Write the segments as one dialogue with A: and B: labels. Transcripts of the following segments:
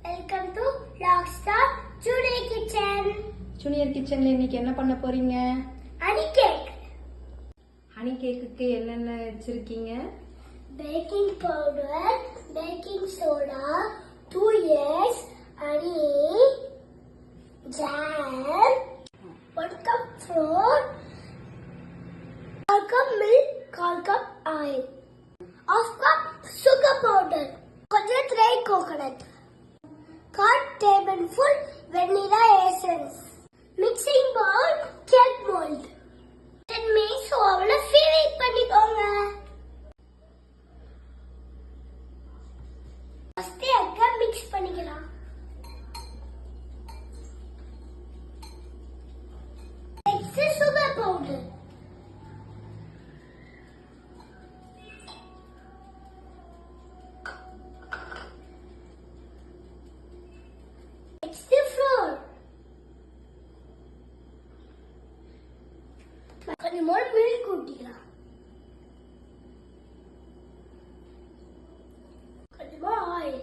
A: Welcome to Rockstar junior kitchen.
B: Junior கிச்சன்ல இன்னைக்கு என்ன பண்ண போறீங்க?
A: Honey cake.
B: ஹனி கேக்குக்கு என்னென்ன வச்சிருக்கீங்க?
A: Baking powder, baking soda, 2 eggs, honey, jam, 1 cup flour, 1 cup milk, 1 cup oil, 1/2 cup sugar powder, கொஞ்சம் dry coconut, 1/4 tablespoon vanilla essence, mixing bowl, cake mold. 10 minutes ஓவன்ல ஃப்ரீ பண்ணிக்கோங்க. ஃபர்ஸ்ட் எக்க மிக்ஸ் பண்ணிக்கலாம். Next sugar powder. Next flour. கொஞ்சமா milk ஊத்திக்கலாம். கொஞ்சமா oil.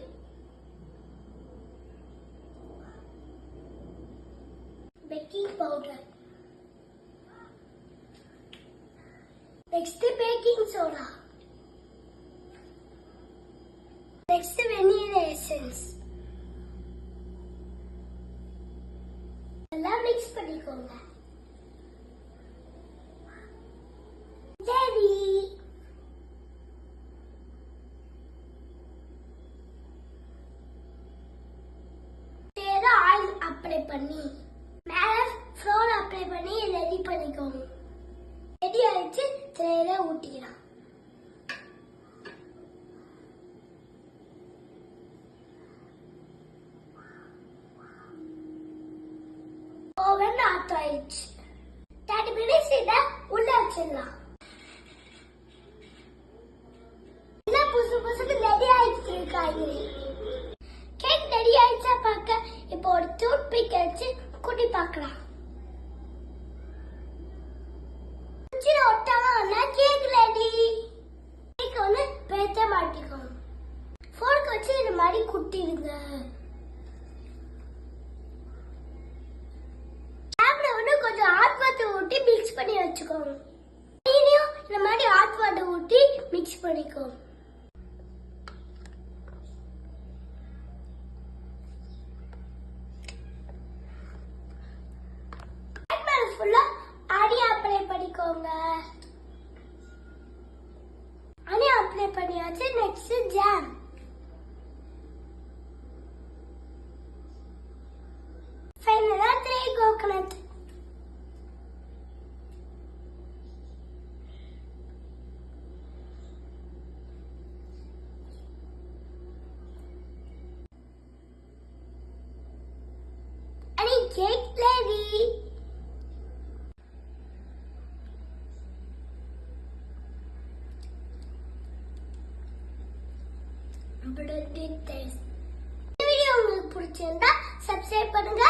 A: Baking powder. Next baking soda. Next vanilla essence. எல்லாம் மிக்ஸ் பண்ணிக்கோங்க. ரெடி. தேட ஆயில் அப்ளை பண்ணி மேல ஃப்ளோர் அப்ளை பண்ணி ரெடி பண்ணிக்கோங்க. ரெடி ஆயிடுச்சு. ட்ரேல ஊத்திக்கலாம். ஓவன் ஆன் ஆயிடுச்சு. 30 மினிட்ஸ் இத உள்ள வச்சிடலாம். எல்லாம் புசு புசுக்கு ரெடி ஆயிடுச்சு. காய்கறி கேக் ரெடி ஆயிடுச்சா பார்க்க இப்போ ஒரு டூத் பிக் வச்சு குட்டி பார்க்கலாம். குச்சில ஒட்டாம கேக் ரெடி. கேக் ஒன்று பேச்ச மாட்டிக்கோங்க. ஃபோர்க் வச்சு இந்த மாதிரி குட்டிடுங்க. கொஞ்சம் ஹாட் வாட்டர் ஊற்றி மிக்ஸ் பண்ணி வச்சுக்கோங்க. இந்த மாதிரி ஹாட் வாட்டர் ஊற்றி மிக்ஸ் பண்ணிக்கோங்க. ஃபுல்லா ஹனி அப்ளை பண்ணிக்கோங்க. ஹனி அப்ளை பண்ணியாச்சு. Next jam. ஃபைனலா 3 கோகனட். Honey cake ready. இந்த வீடியோ உங்களுக்கு பிடிச்சிருந்தா சப்ஸ்கிரைப் பண்ணுங்க,